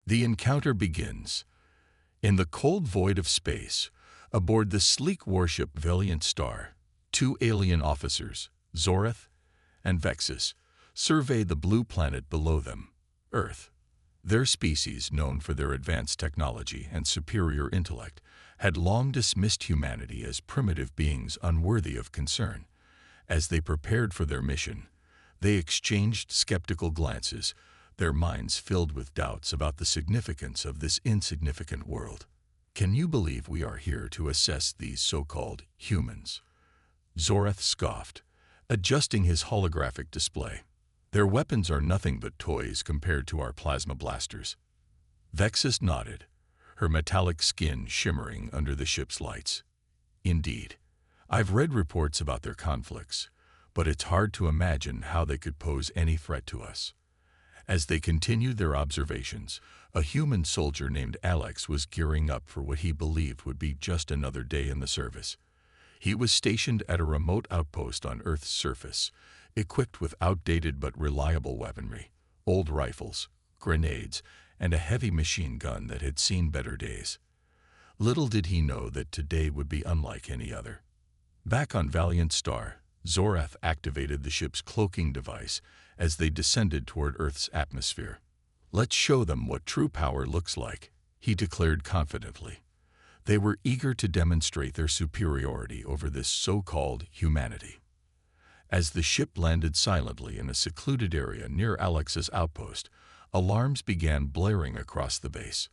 The encounter begins in the cold void of space, aboard the sleek warship Valiant Star. Two alien officers, Zorath and Vexus, survey the blue planet below them, Earth. Their species, known for their advanced technology and superior intellect, had long dismissed humanity as primitive beings unworthy of concern. As they prepared for their mission, they exchanged skeptical glances, their minds filled with doubts about the significance of this insignificant world. "Can you believe we are here to assess these so-called humans?" Zorath scoffed, adjusting his holographic display. "Their weapons are nothing but toys compared to our plasma blasters." Vexus nodded, her metallic skin shimmering under the ship's lights. "Indeed, I've read reports about their conflicts, but it's hard to imagine how they could pose any threat to us." As they continued their observations, a human soldier named Alex was gearing up for what he believed would be just another day in the service. He was stationed at a remote outpost on Earth's surface, equipped with outdated but reliable weaponry, old rifles, grenades, and a heavy machine gun that had seen better days. Little did he know that today would be unlike any other. Back on Valiant Star, Zorath activated the ship's cloaking device as they descended toward Earth's atmosphere. "Let's show them what true power looks like," he declared confidently. They were eager to demonstrate their superiority over this so-called humanity. As the ship landed silently in a secluded area near Alex's outpost, alarms began blaring across the base.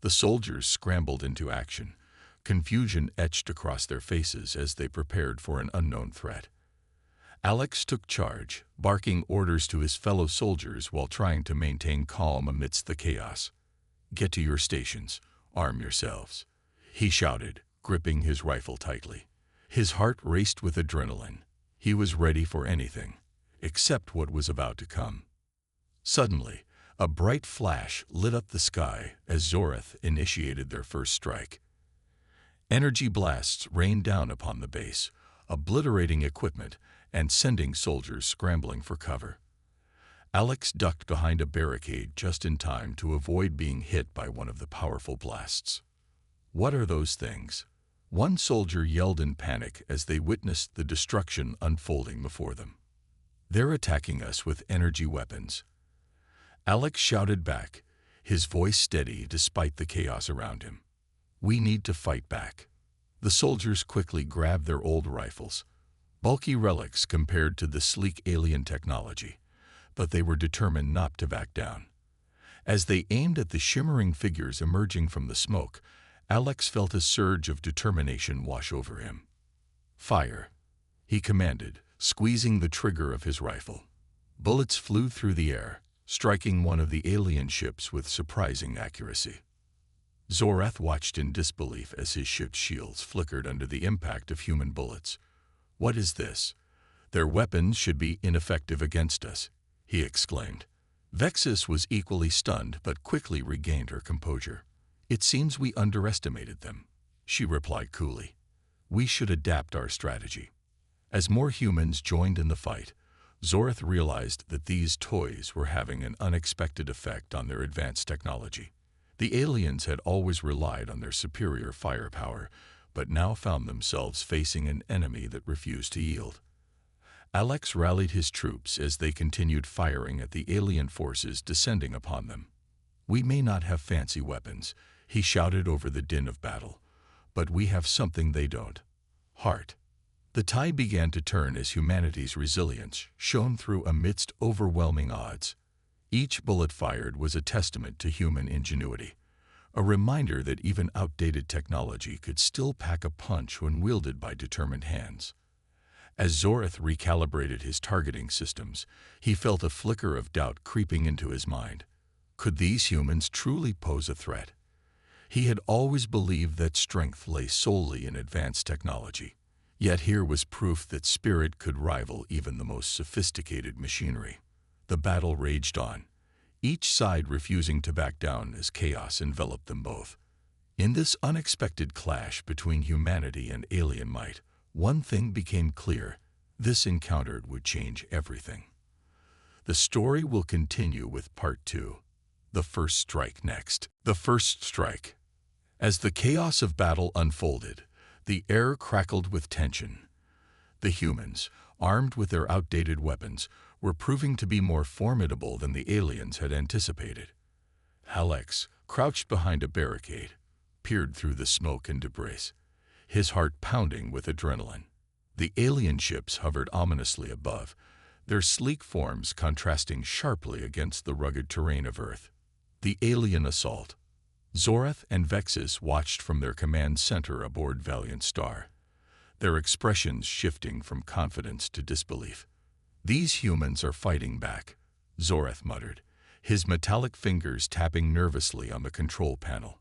The soldiers scrambled into action, confusion etched across their faces as they prepared for an unknown threat. Alex took charge, barking orders to his fellow soldiers while trying to maintain calm amidst the chaos. "Get to your stations. Arm yourselves," he shouted, gripping his rifle tightly. His heart raced with adrenaline. He was ready for anything, except what was about to come. Suddenly, a bright flash lit up the sky as Zorath initiated their first strike. Energy blasts rained down upon the base, obliterating equipment and sending soldiers scrambling for cover. Alex ducked behind a barricade just in time to avoid being hit by one of the powerful blasts. "What are those things?" one soldier yelled in panic as they witnessed the destruction unfolding before them. "They're attacking us with energy weapons," Alex shouted back, his voice steady despite the chaos around him. "We need to fight back." The soldiers quickly grabbed their old rifles, bulky relics compared to the sleek alien technology, but they were determined not to back down. As they aimed at the shimmering figures emerging from the smoke, Alex felt a surge of determination wash over him. "Fire," he commanded, squeezing the trigger of his rifle. Bullets flew through the air, striking one of the alien ships with surprising accuracy. Zorath watched in disbelief as his ship's shields flickered under the impact of human bullets. "What is this? Their weapons should be ineffective against us," he exclaimed. Vexus was equally stunned but quickly regained her composure. "It seems we underestimated them," she replied coolly. "We should adapt our strategy." As more humans joined in the fight, Zorath realized that these toys were having an unexpected effect on their advanced technology. The aliens had always relied on their superior firepower, but now found themselves facing an enemy that refused to yield. Alex rallied his troops as they continued firing at the alien forces descending upon them. "We may not have fancy weapons," he shouted over the din of battle, "but we have something they don't: heart." The tide began to turn as humanity's resilience shone through amidst overwhelming odds. Each bullet fired was a testament to human ingenuity, a reminder that even outdated technology could still pack a punch when wielded by determined hands. As Zorath recalibrated his targeting systems, he felt a flicker of doubt creeping into his mind. Could these humans truly pose a threat? He had always believed that strength lay solely in advanced technology, yet here was proof that spirit could rival even the most sophisticated machinery. The battle raged on, each side refusing to back down as chaos enveloped them both. In this unexpected clash between humanity and alien might, one thing became clear: this encounter would change everything. The story will continue with Part 2. The first strike next. The first strike. As the chaos of battle unfolded, the air crackled with tension. The humans, armed with their outdated weapons, were proving to be more formidable than the aliens had anticipated. Alex, crouched behind a barricade, peered through the smoke and debris, his heart pounding with adrenaline. The alien ships hovered ominously above, their sleek forms contrasting sharply against the rugged terrain of Earth. The alien assault. Zorath and Vexus watched from their command center aboard Valiant Star, their expressions shifting from confidence to disbelief. "These humans are fighting back," Zorath muttered, his metallic fingers tapping nervously on the control panel.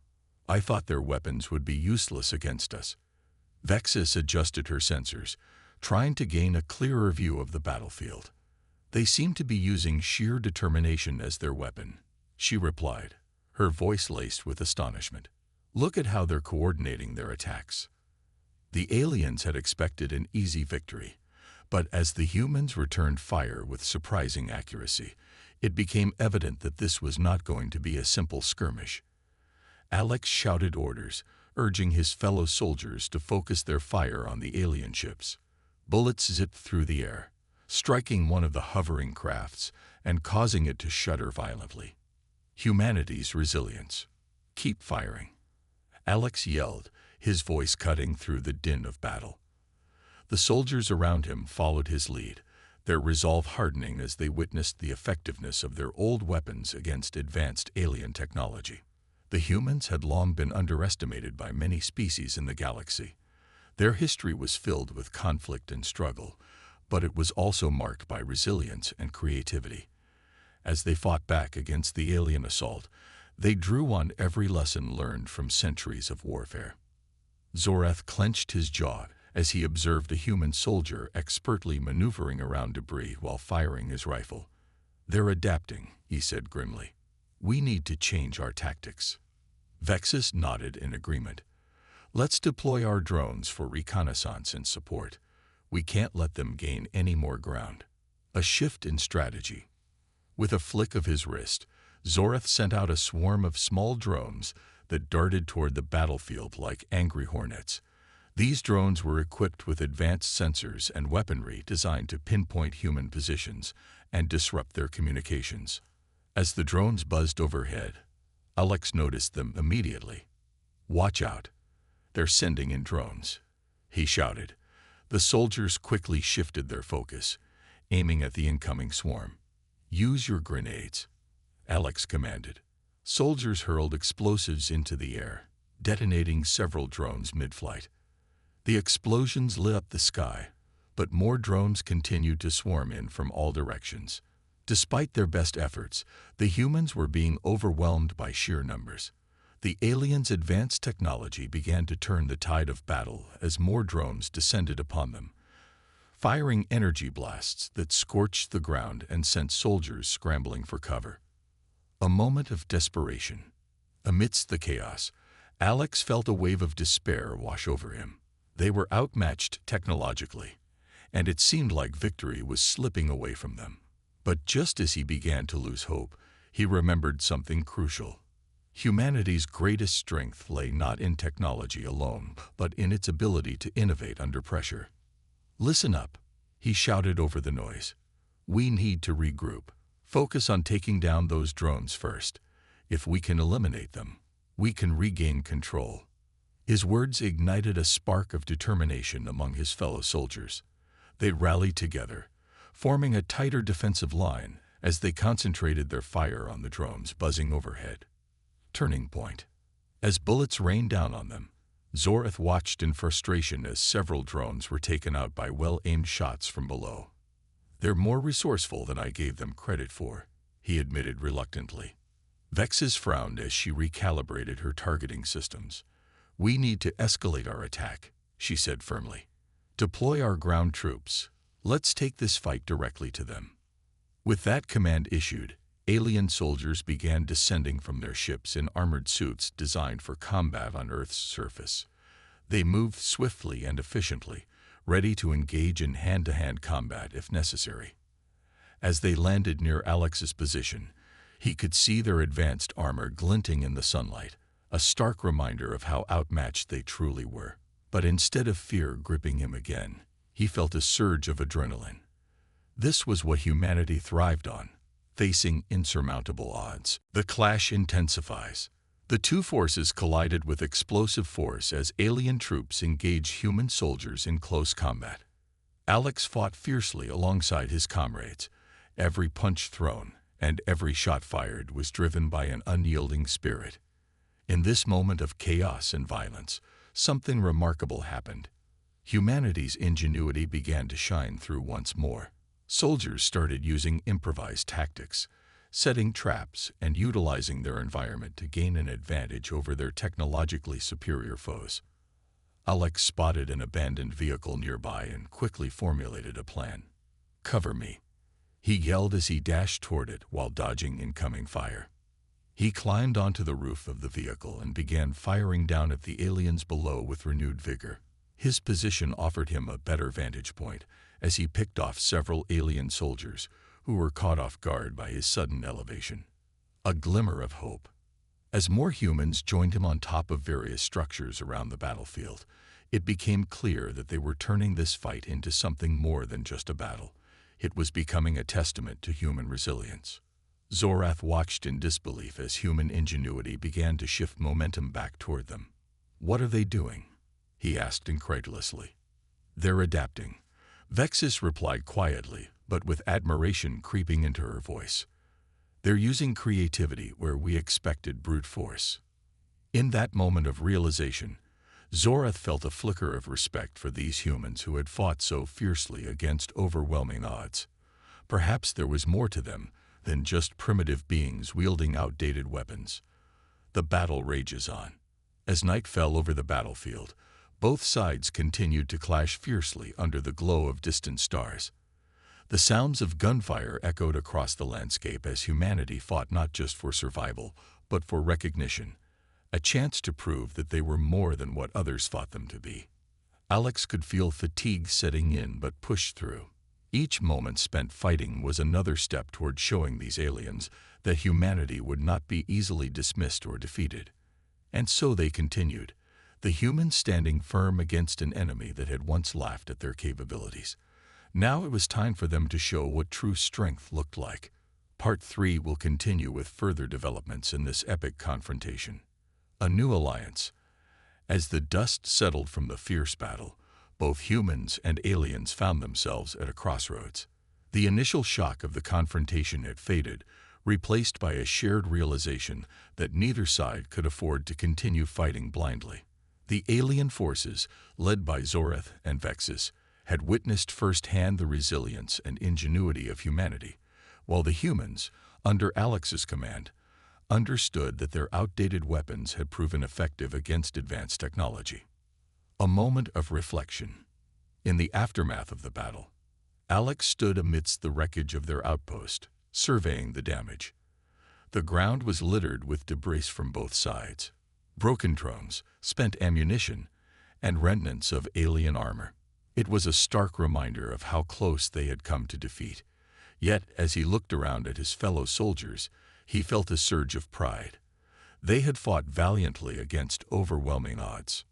"I thought their weapons would be useless against us." Vexus adjusted her sensors, trying to gain a clearer view of the battlefield. "They seem to be using sheer determination as their weapon," she replied, her voice laced with astonishment. "Look at how they're coordinating their attacks." The aliens had expected an easy victory, but as the humans returned fire with surprising accuracy, it became evident that this was not going to be a simple skirmish. Alex shouted orders, urging his fellow soldiers to focus their fire on the alien ships. Bullets zipped through the air, striking one of the hovering crafts and causing it to shudder violently. "Humanity's resilience. Keep firing," Alex yelled, his voice cutting through the din of battle. The soldiers around him followed his lead, their resolve hardening as they witnessed the effectiveness of their old weapons against advanced alien technology. The humans had long been underestimated by many species in the galaxy. Their history was filled with conflict and struggle, but it was also marked by resilience and creativity. As they fought back against the alien assault, they drew on every lesson learned from centuries of warfare. Zorath clenched his jaw as he observed a human soldier expertly maneuvering around debris while firing his rifle. "They're adapting," he said grimly. "We need to change our tactics." Vexus nodded in agreement. "Let's deploy our drones for reconnaissance and support. We can't let them gain any more ground." A shift in strategy. With a flick of his wrist, Zorath sent out a swarm of small drones that darted toward the battlefield like angry hornets. These drones were equipped with advanced sensors and weaponry designed to pinpoint human positions and disrupt their communications. As the drones buzzed overhead, Alex noticed them immediately. "Watch out. They're sending in drones," he shouted. The soldiers quickly shifted their focus, aiming at the incoming swarm. "Use your grenades," Alex commanded. Soldiers hurled explosives into the air, detonating several drones mid-flight. The explosions lit up the sky, but more drones continued to swarm in from all directions. Despite their best efforts, the humans were being overwhelmed by sheer numbers. The aliens' advanced technology began to turn the tide of battle as more drones descended upon them, firing energy blasts that scorched the ground and sent soldiers scrambling for cover. A moment of desperation. Amidst the chaos, Alex felt a wave of despair wash over him. They were outmatched technologically, and it seemed like victory was slipping away from them. But just as he began to lose hope, he remembered something crucial. Humanity's greatest strength lay not in technology alone, but in its ability to innovate under pressure. "Listen up," he shouted over the noise. "We need to regroup. Focus on taking down those drones first. If we can eliminate them, we can regain control." His words ignited a spark of determination among his fellow soldiers. They rallied together, forming a tighter defensive line as they concentrated their fire on the drones buzzing overhead. Turning point. As bullets rained down on them, Zorath watched in frustration as several drones were taken out by well-aimed shots from below. "They're more resourceful than I gave them credit for," he admitted reluctantly. Vexus frowned as she recalibrated her targeting systems. "We need to escalate our attack," she said firmly. "Deploy our ground troops. Let's take this fight directly to them." With that command issued, alien soldiers began descending from their ships in armored suits designed for combat on Earth's surface. They moved swiftly and efficiently, ready to engage in hand-to-hand combat if necessary. As they landed near Alex's position, He could see their advanced armor glinting in the sunlight, a stark reminder of how outmatched they truly were. But instead of fear gripping him again, he felt a surge of adrenaline. This was what humanity thrived on, facing insurmountable odds. The clash intensifies. The two forces collided with explosive force as alien troops engaged human soldiers in close combat. Alex fought fiercely alongside his comrades. Every punch thrown and every shot fired was driven by an unyielding spirit. In this moment of chaos and violence, something remarkable happened. Humanity's ingenuity began to shine through once more. Soldiers started using improvised tactics, setting traps and utilizing their environment to gain an advantage over their technologically superior foes. Alex spotted an abandoned vehicle nearby and quickly formulated a plan. "Cover me," he yelled as he dashed toward it while dodging incoming fire. He climbed onto the roof of the vehicle and began firing down at the aliens below with renewed vigor. His position offered him a better vantage point as he picked off several alien soldiers who were caught off guard by his sudden elevation. A glimmer of hope. As more humans joined him on top of various structures around the battlefield, it became clear that they were turning this fight into something more than just a battle. It was becoming a testament to human resilience. Zorath watched in disbelief as human ingenuity began to shift momentum back toward them. "What are they doing?" he asked incredulously. "They're adapting," Vexus replied quietly, but with admiration creeping into her voice. "They're using creativity where we expected brute force." In that moment of realization, Zorath felt a flicker of respect for these humans who had fought so fiercely against overwhelming odds. Perhaps there was more to them than just primitive beings wielding outdated weapons. The battle rages on. As night fell over the battlefield, both sides continued to clash fiercely under the glow of distant stars. The sounds of gunfire echoed across the landscape as humanity fought not just for survival, but for recognition, a chance to prove that they were more than what others thought them to be. Alex could feel fatigue setting in but pushed through. Each moment spent fighting was another step toward showing these aliens that humanity would not be easily dismissed or defeated. And so they continued, the humans standing firm against an enemy that had once laughed at their capabilities. Now it was time for them to show what true strength looked like. Part 3 will continue with further developments in this epic confrontation. A new alliance. As the dust settled from the fierce battle, both humans and aliens found themselves at a crossroads. The initial shock of the confrontation had faded, replaced by a shared realization that neither side could afford to continue fighting blindly. The alien forces, led by Zorath and Vexus, had witnessed firsthand the resilience and ingenuity of humanity, while the humans, under Alex's command, understood that their outdated weapons had proven effective against advanced technology. A moment of reflection. In the aftermath of the battle, Alex stood amidst the wreckage of their outpost, surveying the damage. The ground was littered with debris from both sides, broken drones, spent ammunition, and remnants of alien armor. It was a stark reminder of how close they had come to defeat. Yet, as he looked around at his fellow soldiers, he felt a surge of pride. They had fought valiantly against overwhelming odds.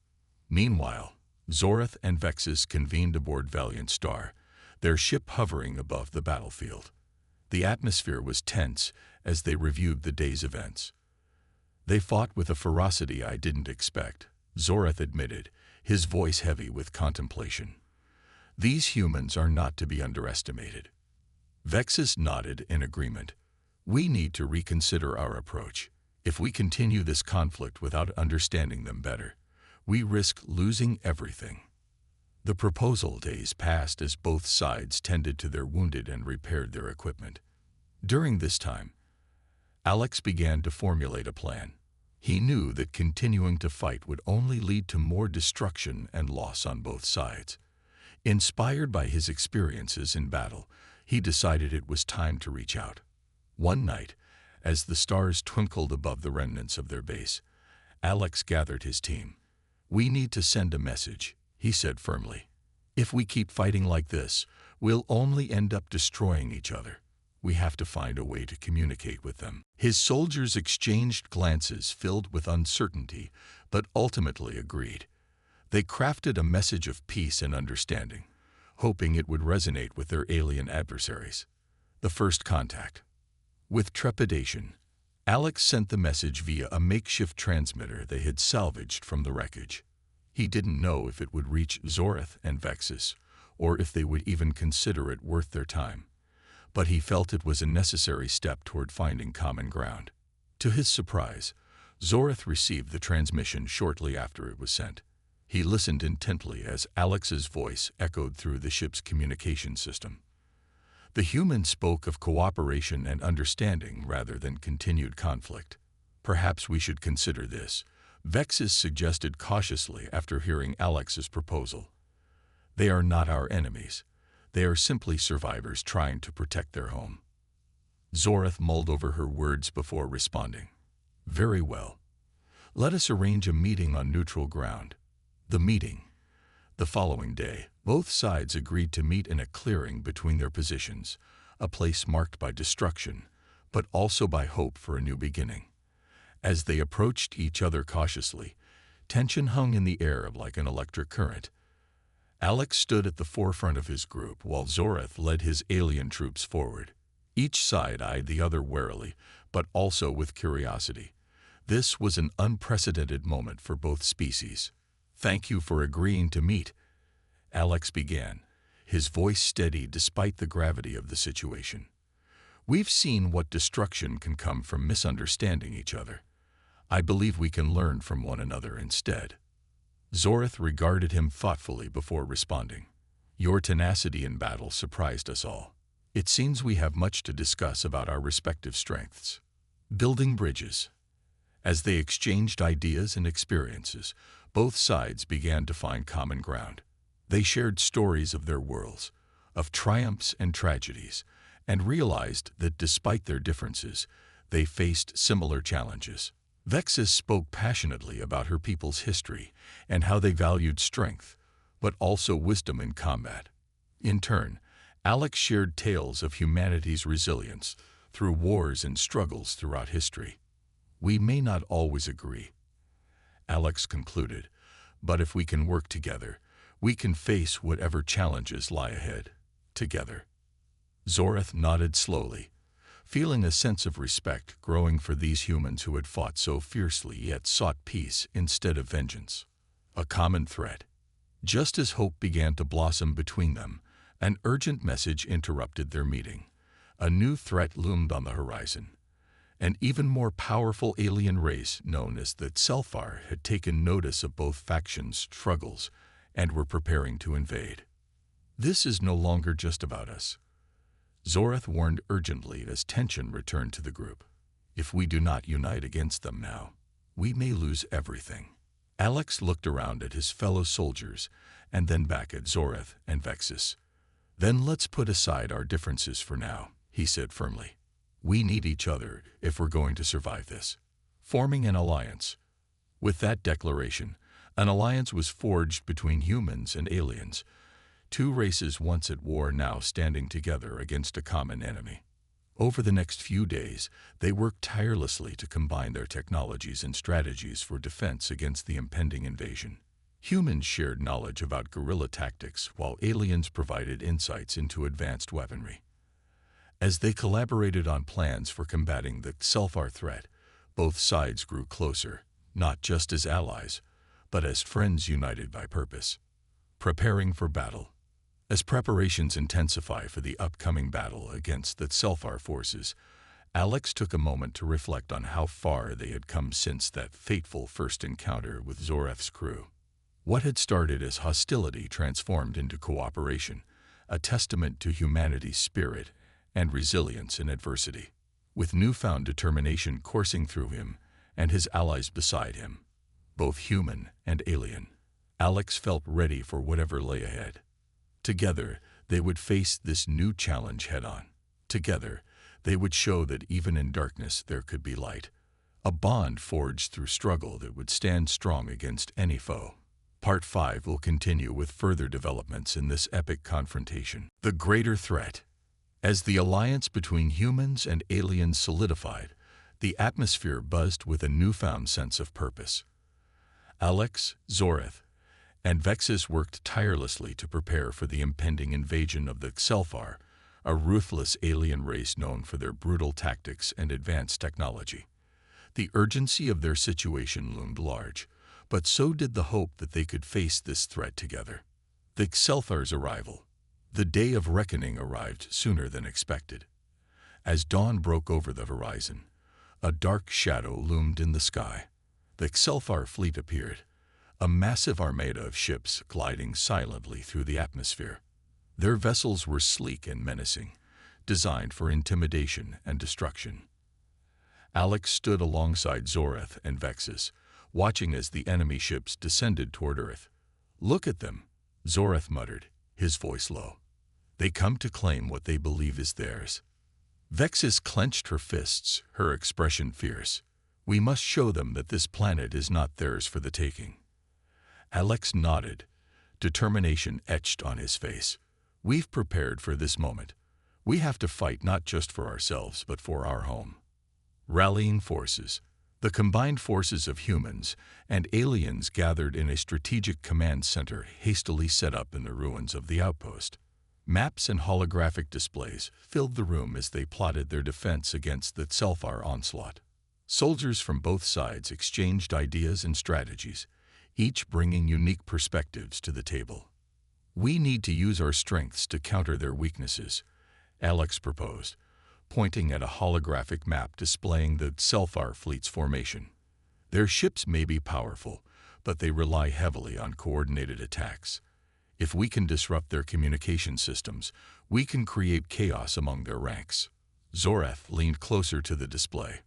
Meanwhile, Zorath and Vexus convened aboard Valiant Star, their ship hovering above the battlefield. The atmosphere was tense as they reviewed the day's events. "They fought with a ferocity I didn't expect," Zorath admitted, his voice heavy with contemplation. "These humans are not to be underestimated." Vexus nodded in agreement. "We need to reconsider our approach. If we continue this conflict without understanding them better, we risk losing everything." The proposal days passed as both sides tended to their wounded and repaired their equipment. During this time, Alex began to formulate a plan. He knew that continuing to fight would only lead to more destruction and loss on both sides. Inspired by his experiences in battle, he decided it was time to reach out. One night, as the stars twinkled above the remnants of their base, Alex gathered his team. "We need to send a message," he said firmly. "If we keep fighting like this, we'll only end up destroying each other. We have to find a way to communicate with them." His soldiers exchanged glances filled with uncertainty, but ultimately agreed. They crafted a message of peace and understanding, hoping it would resonate with their alien adversaries. The first contact. With trepidation, Alex sent the message via a makeshift transmitter they had salvaged from the wreckage. He didn't know if it would reach Zorath and Vexus, or if they would even consider it worth their time. But he felt it was a necessary step toward finding common ground. To his surprise, Zorath received the transmission shortly after it was sent. He listened intently as Alex's voice echoed through the ship's communication system. The human spoke of cooperation and understanding rather than continued conflict. "Perhaps we should consider this," Vexus suggested cautiously after hearing Alex's proposal. "They are not our enemies. They are simply survivors trying to protect their home." Zorath mulled over her words before responding. "Very well. Let us arrange a meeting on neutral ground." The meeting. The following day, both sides agreed to meet in a clearing between their positions, a place marked by destruction, but also by hope for a new beginning. As they approached each other cautiously, tension hung in the air like an electric current. Alex stood at the forefront of his group while Zorath led his alien troops forward. Each side eyed the other warily, but also with curiosity. This was an unprecedented moment for both species. "Thank you for agreeing to meet," Alex began, his voice steady despite the gravity of the situation. "We've seen what destruction can come from misunderstanding each other. I believe we can learn from one another instead." Zorath regarded him thoughtfully before responding. "Your tenacity in battle surprised us all. It seems we have much to discuss about our respective strengths." Building bridges. As they exchanged ideas and experiences, both sides began to find common ground. They shared stories of their worlds, of triumphs and tragedies, and realized that despite their differences, they faced similar challenges. Vexus spoke passionately about her people's history and how they valued strength, but also wisdom in combat. In turn, Alex shared tales of humanity's resilience through wars and struggles throughout history. "We may not always agree," Alex concluded, "but if we can work together, we can face whatever challenges lie ahead, together." Zorath nodded slowly, feeling a sense of respect growing for these humans who had fought so fiercely yet sought peace instead of vengeance. A common threat. Just as hope began to blossom between them, an urgent message interrupted their meeting. A new threat loomed on the horizon. An even more powerful alien race known as the Selfar had taken notice of both factions' struggles and were preparing to invade. "This is no longer just about us," Zorath warned urgently as tension returned to the group. "If we do not unite against them now, we may lose everything." Alex looked around at his fellow soldiers and then back at Zorath and Vexus. "Then let's put aside our differences for now," he said firmly. "We need each other if we're going to survive this." Forming an alliance. With that declaration, an alliance was forged between humans and aliens, two races once at war now standing together against a common enemy. Over the next few days, they worked tirelessly to combine their technologies and strategies for defense against the impending invasion. Humans shared knowledge about guerrilla tactics while aliens provided insights into advanced weaponry. As they collaborated on plans for combating the Selfar threat, both sides grew closer, not just as allies, but as friends united by purpose. Preparing for battle. As preparations intensify for the upcoming battle against the Selfar forces, Alex took a moment to reflect on how far they had come since that fateful first encounter with Zorath's crew. What had started as hostility transformed into cooperation, a testament to humanity's spirit and resilience in adversity. With newfound determination coursing through him and his allies beside him, both human and alien, Alex felt ready for whatever lay ahead. Together, they would face this new challenge head-on. Together, they would show that even in darkness there could be light, a bond forged through struggle that would stand strong against any foe. Part 5 will continue with further developments in this epic confrontation. The Greater Threat. As the alliance between humans and aliens solidified, the atmosphere buzzed with a newfound sense of purpose. Alex, Zoreth, and Vexus worked tirelessly to prepare for the impending invasion of the Xelfar, a ruthless alien race known for their brutal tactics and advanced technology. The urgency of their situation loomed large, but so did the hope that they could face this threat together. The Xelfar's arrival. The day of reckoning arrived sooner than expected. As dawn broke over the horizon, a dark shadow loomed in the sky. The Xelfar fleet appeared, a massive armada of ships gliding silently through the atmosphere. Their vessels were sleek and menacing, designed for intimidation and destruction. Alex stood alongside Zoreth and Vexus, watching as the enemy ships descended toward Earth. "Look at them," Zoreth muttered, his voice low. "They come to claim what they believe is theirs." Vexus clenched her fists, her expression fierce. "We must show them that this planet is not theirs for the taking." Alex nodded, determination etched on his face. "We've prepared for this moment. We have to fight not just for ourselves, but for our home." Rallying forces. The combined forces of humans and aliens gathered in a strategic command center hastily set up in the ruins of the outpost. Maps and holographic displays filled the room as they plotted their defense against the Xelfar onslaught. Soldiers from both sides exchanged ideas and strategies, each bringing unique perspectives to the table. "We need to use our strengths to counter their weaknesses," Alex proposed, pointing at a holographic map displaying the Xelfar fleet's formation. "Their ships may be powerful, but they rely heavily on coordinated attacks. If we can disrupt their communication systems, we can create chaos among their ranks." Zoreth leaned closer to the display.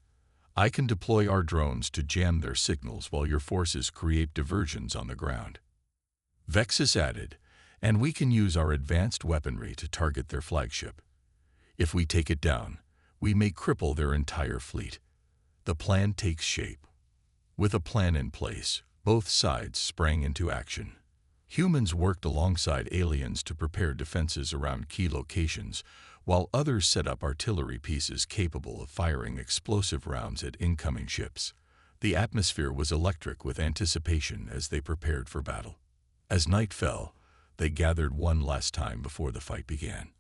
"I can deploy our drones to jam their signals while your forces create diversions on the ground." Vexus added, "And we can use our advanced weaponry to target their flagship. If we take it down, we may cripple their entire fleet." The plan takes shape. With a plan in place, both sides sprang into action. Humans worked alongside aliens to prepare defenses around key locations, while others set up artillery pieces capable of firing explosive rounds at incoming ships. The atmosphere was electric with anticipation as they prepared for battle. As night fell, they gathered one last time before the fight began.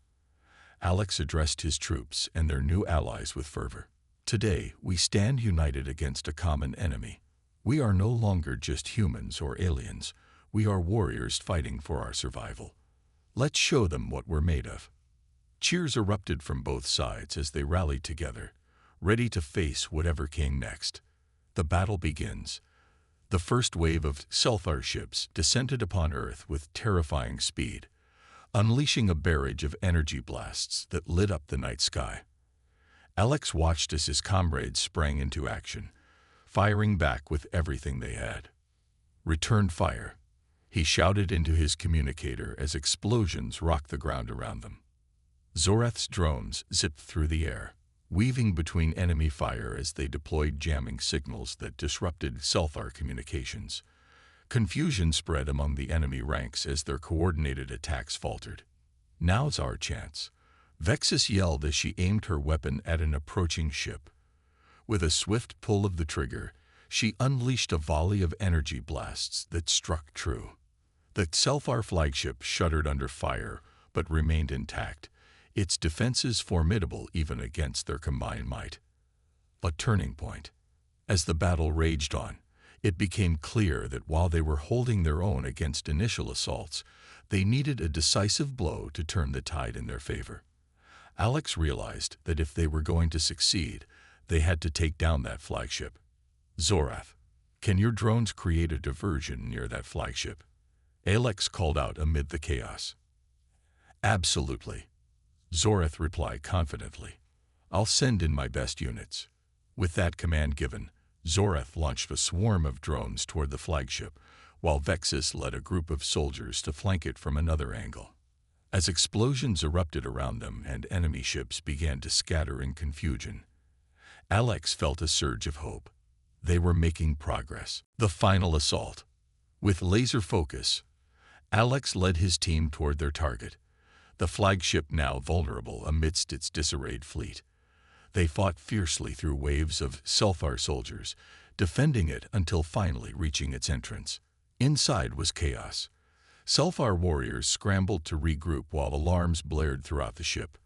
Alex addressed his troops and their new allies with fervor. "Today, we stand united against a common enemy. We are no longer just humans or aliens. We are warriors fighting for our survival. Let's show them what we're made of." Cheers erupted from both sides as they rallied together, ready to face whatever came next. The battle begins. The first wave of Xelfar ships descended upon Earth with terrifying speed, unleashing a barrage of energy blasts that lit up the night sky. Alex watched as his comrades sprang into action, firing back with everything they had. "Return fire," he shouted into his communicator as explosions rocked the ground around them. Zoreth's drones zipped through the air, weaving between enemy fire as they deployed jamming signals that disrupted Xelfar communications. Confusion spread among the enemy ranks as their coordinated attacks faltered. "Now's our chance," Vexus yelled as she aimed her weapon at an approaching ship. With a swift pull of the trigger, she unleashed a volley of energy blasts that struck true. The Xelfar flagship shuddered under fire, but remained intact, its defenses formidable even against their combined might. A turning point. As the battle raged on, it became clear that while they were holding their own against initial assaults, they needed a decisive blow to turn the tide in their favor. Alex realized that if they were going to succeed, they had to take down that flagship. "Zoreth, can your drones create a diversion near that flagship?" Alex called out amid the chaos. "Absolutely," Zoreth replied confidently. "I'll send in my best units." With that command given, Zoreth launched a swarm of drones toward the flagship, while Vexus led a group of soldiers to flank it from another angle. As explosions erupted around them and enemy ships began to scatter in confusion, Alex felt a surge of hope. They were making progress. The final assault. With laser focus, Alex led his team toward their target, the flagship now vulnerable amidst its disarrayed fleet. They fought fiercely through waves of Selfar soldiers, defending it until finally reaching its entrance. Inside was chaos. Selfar warriors scrambled to regroup while alarms blared throughout the ship.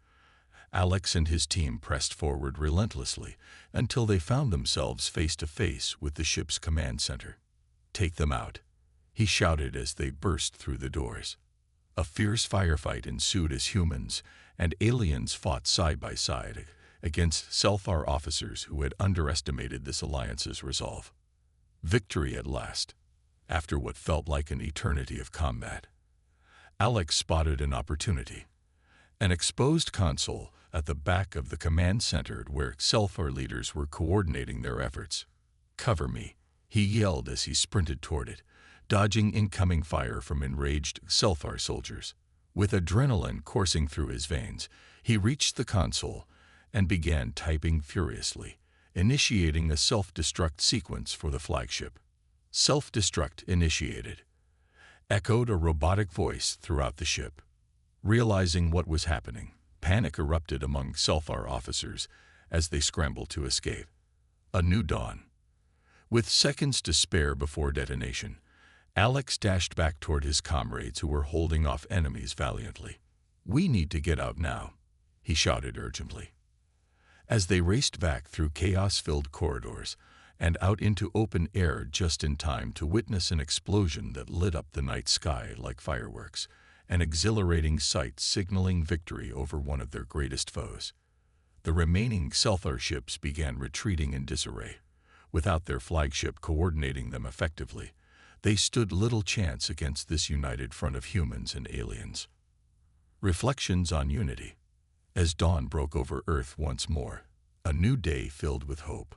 Alex and his team pressed forward relentlessly until they found themselves face to face with the ship's command center. "Take them out," he shouted as they burst through the doors. A fierce firefight ensued as humans and aliens fought side by side against Selfar officers who had underestimated this alliance's resolve. Victory at last, after what felt like an eternity of combat. Alex spotted an opportunity. An exposed console at the back of the command center where Selfar leaders were coordinating their efforts. "Cover me," he yelled as he sprinted toward it, dodging incoming fire from enraged Selfar soldiers. With adrenaline coursing through his veins, he reached the console and began typing furiously, initiating a self-destruct sequence for the flagship. "Self-destruct initiated," echoed a robotic voice throughout the ship. Realizing what was happening, panic erupted among Selfar officers as they scrambled to escape. A new dawn. With seconds to spare before detonation, Alex dashed back toward his comrades who were holding off enemies valiantly. "We need to get out now," he shouted urgently. As they raced back through chaos-filled corridors and out into open air just in time to witness an explosion that lit up the night sky like fireworks, an exhilarating sight signaling victory over one of their greatest foes. The remaining Selfar ships began retreating in disarray. Without their flagship coordinating them effectively, they stood little chance against this united front of humans and aliens. Reflections on Unity. As dawn broke over Earth once more, a new day filled with hope.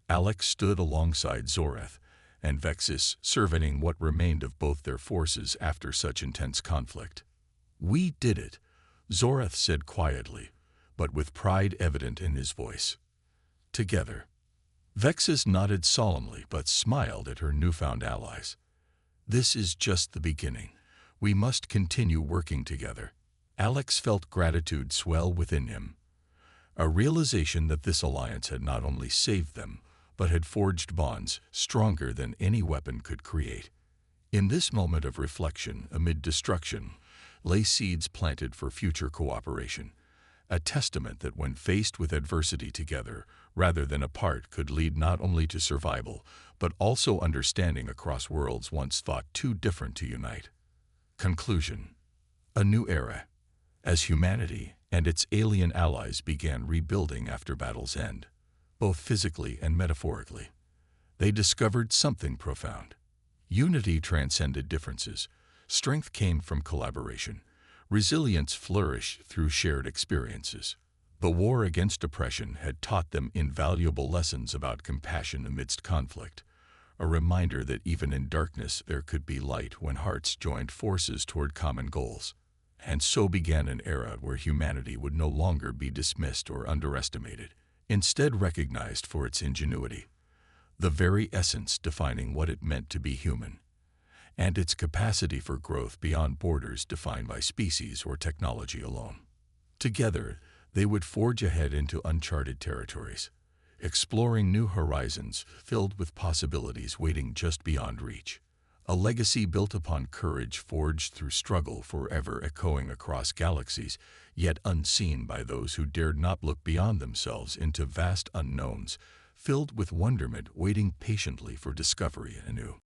Alex stood alongside Zoreth and Vexus, surveying what remained of both their forces after such intense conflict. "We did it," Zoreth said quietly, but with pride evident in his voice. "Together." Vexus nodded solemnly but smiled at her newfound allies. "This is just the beginning. We must continue working together." Alex felt gratitude swell within him, a realization that this alliance had not only saved them, but had forged bonds stronger than any weapon could create. In this moment of reflection amid destruction lay seeds planted for future cooperation, a testament that when faced with adversity together rather than apart could lead not only to survival, but also understanding across worlds once thought too different to unite. Conclusion. A new era, as humanity and its alien allies began rebuilding after battle's end. Both physically and metaphorically, they discovered something profound. Unity transcended differences. Strength came from collaboration. Resilience flourished through shared experiences. The war against oppression had taught them invaluable lessons about compassion amidst conflict, a reminder that even in darkness there could be light when hearts joined forces toward common goals. And so began an era where humanity would no longer be dismissed or underestimated, instead recognized for its ingenuity, the very essence defining what it meant to be human, and its capacity for growth beyond borders defined by species or technology alone. Together, they would forge ahead into uncharted territories, exploring new horizons filled with possibilities waiting just beyond reach. A legacy built upon courage forged through struggle, forever echoing across galaxies, yet unseen by those who dared not look beyond themselves into vast unknowns, filled with wonderment waiting patiently for discovery anew.